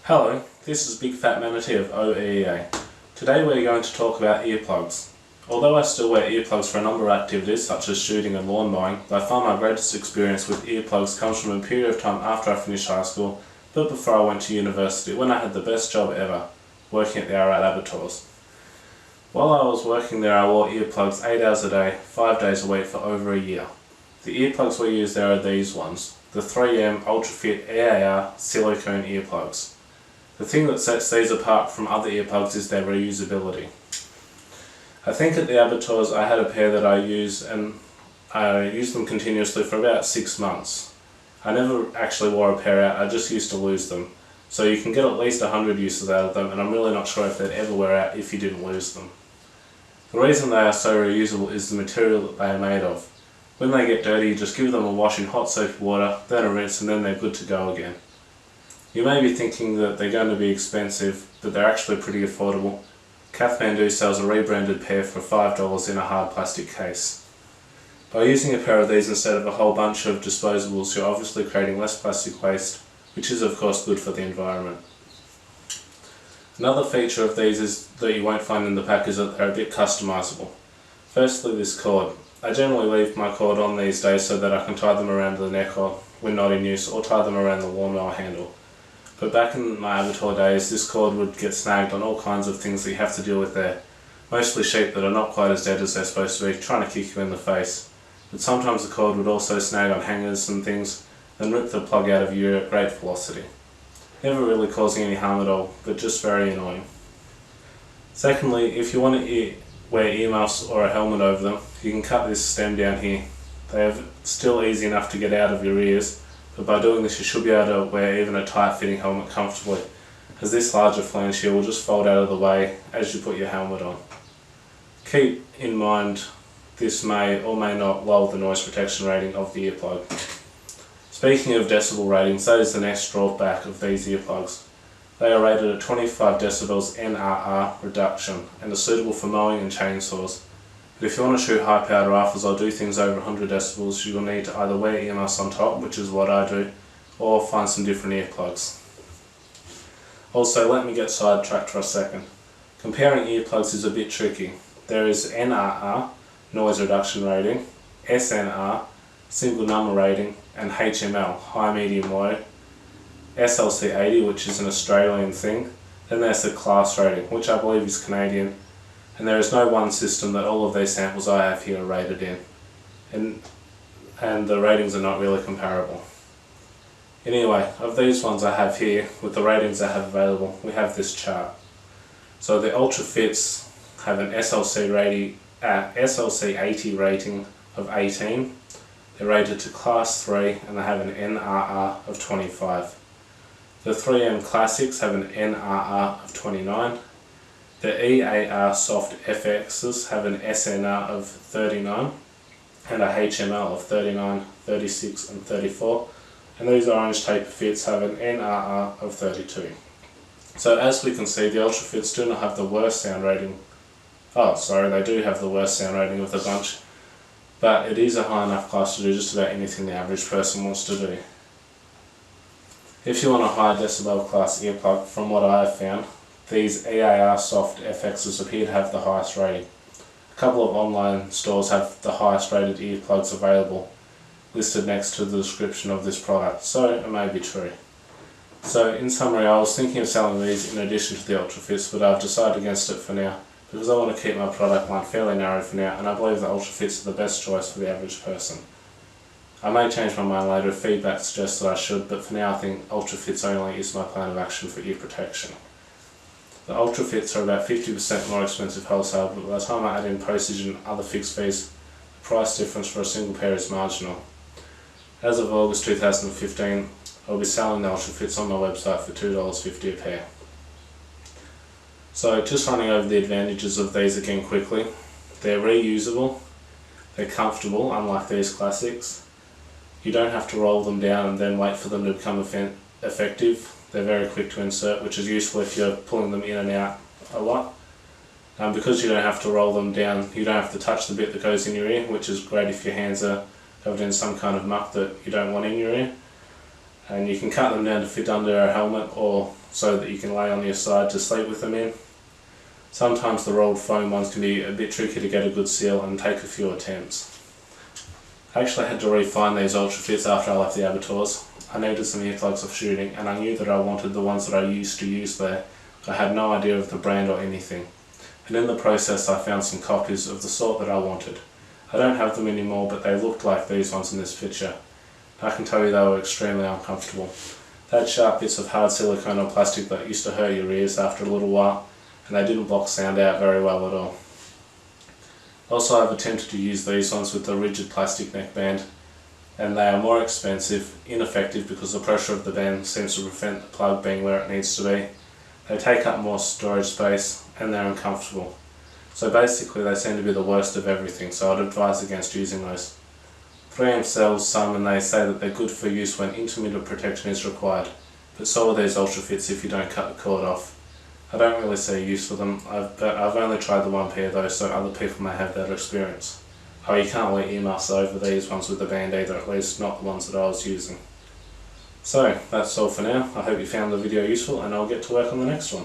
Hello, this is Big Fat Manatee of OEA. Today we're going to talk about earplugs. Although I still wear earplugs for a number of activities such as shooting and lawn mowing, I find my greatest experience with earplugs comes from a period of time after I finished high school, but before I went to university, when I had the best job ever, working at the E-A-R Laboratories. While I was working there, I wore earplugs 8 hours a day, 5 days a week for over a year. The earplugs we use there are these ones, the 3M Ultrafit E-A-R silicone earplugs. The thing that sets these apart from other earplugs is their reusability. I think at the laboratories I had a pair that I use, and I used them continuously for about 6 months. I never actually wore a pair out, I just used to lose them. So you can get at least 100 uses out of them, and I'm really not sure if they'd ever wear out if you didn't lose them. The reason they are so reusable is the material that they are made of. When they get dirty, you just give them a wash in hot soapy water, then a rinse, and then they're good to go again. You may be thinking that they're going to be expensive, but they're actually pretty affordable. Kathmandu sells a rebranded pair for $5 in a hard plastic case. By using a pair of these instead of a whole bunch of disposables, you're obviously creating less plastic waste, which is of course good for the environment. Another feature of these is that you won't find in the pack is that they're a bit customizable. Firstly, this cord. I generally leave my cord on these days so that I can tie them around the neck or when not in use, or tie them around the lawnmower handle. But back in my Avatar days, this cord would get snagged on all kinds of things that you have to deal with there. Mostly sheep that are not quite as dead as they're supposed to be, trying to kick you in the face. But sometimes the cord would also snag on hangers and things, and rip the plug out of you at great velocity. Never really causing any harm at all, but just very annoying. Secondly, if you want to wear earmuffs or a helmet over them, you can cut this stem down here. They are still easy enough to get out of your ears, but by doing this you should be able to wear even a tight fitting helmet comfortably, as this larger flange here will just fold out of the way as you put your helmet on. Keep in mind this may or may not lower the noise protection rating of the earplug. Speaking of decibel ratings, that is the next drawback of these earplugs. They are rated at 25 decibels NRR reduction and are suitable for mowing and chainsaws. But if you want to shoot high powered rifles or do things over 100 decibels, you will need to either wear earmuffs on top, which is what I do, or find some different earplugs. Also, let me get sidetracked for a second. Comparing earplugs is a bit tricky. There is NRR, noise reduction rating, SNR, single number rating, and HML, high, medium, low, SLC 80, which is an Australian thing, then there's the class rating, which I believe is Canadian, and there is no one system that all of these samples I have here are rated in, and the ratings are not really comparable. Anyway, of these ones I have here, with the ratings I have available, we have this chart. So the Ultrafits have an SLC 80 rating of 18, they're rated to class 3, and they have an NRR of 25. The 3M Classics have an NRR of 29. The E-A-R Soft FXs have an SNR of 39 and a HML of 39, 36 and 34, and these orange taper fits have an NRR of 32. So as we can see, the Ultrafits do not have the worst sound rating. Oh, sorry, they do have the worst sound rating of the bunch, but it is a high enough class to do just about anything the average person wants to do. If you want a high decibel class earplug, from what I have found, these E-A-R Soft FXs appear to have the highest rating. A couple of online stores have the highest rated earplugs available, listed next to the description of this product, so it may be true. So in summary, I was thinking of selling these in addition to the Ultrafits, but I've decided against it for now, because I want to keep my product line fairly narrow for now, and I believe the Ultrafits are the best choice for the average person. I may change my mind later if feedback suggests that I should, but for now I think Ultrafits only is my plan of action for ear protection. The Ultrafits are about 50% more expensive wholesale, but by the time I add in postage and other fixed fees, the price difference for a single pair is marginal. As of August 2015, I'll be selling the Ultrafits on my website for $2.50 a pair. So just running over the advantages of these again quickly. They're reusable, they're comfortable unlike these classics. You don't have to roll them down and then wait for them to become effective. They're very quick to insert, which is useful if you're pulling them in and out a lot. Because you don't have to roll them down, you don't have to touch the bit that goes in your ear, which is great if your hands are covered in some kind of muck that you don't want in your ear. and you can cut them down to fit under a helmet or so that you can lay on your side to sleep with them in. Sometimes the rolled foam ones can be a bit tricky to get a good seal and take a few attempts. I actually had to refine these Ultrafits after I left the abattoirs. I needed some earplugs for shooting, and I knew that I wanted the ones that I used to use there, but I had no idea of the brand or anything. And in the process I found some copies of the sort that I wanted. I don't have them anymore, but they looked like these ones in this picture. I can tell you they were extremely uncomfortable. They had sharp bits of hard silicone or plastic that used to hurt your ears after a little while, and they didn't block sound out very well at all. Also, I've attempted to use these ones with the rigid plastic neckband, and they are more expensive, ineffective because the pressure of the band seems to prevent the plug being where it needs to be. They take up more storage space, and they're uncomfortable. So basically they seem to be the worst of everything, so I'd advise against using those. 3M sells some and they say that they're good for use when intermittent protection is required, but so are these Ultrafits if you don't cut the cord off. I don't really see a use for them, but I've only tried the one pair though, so other people may have that experience. Oh, you can't wear earmuffs over these ones with the band either, at least not the ones that I was using. So, that's all for now. I hope you found the video useful, and I'll get to work on the next one.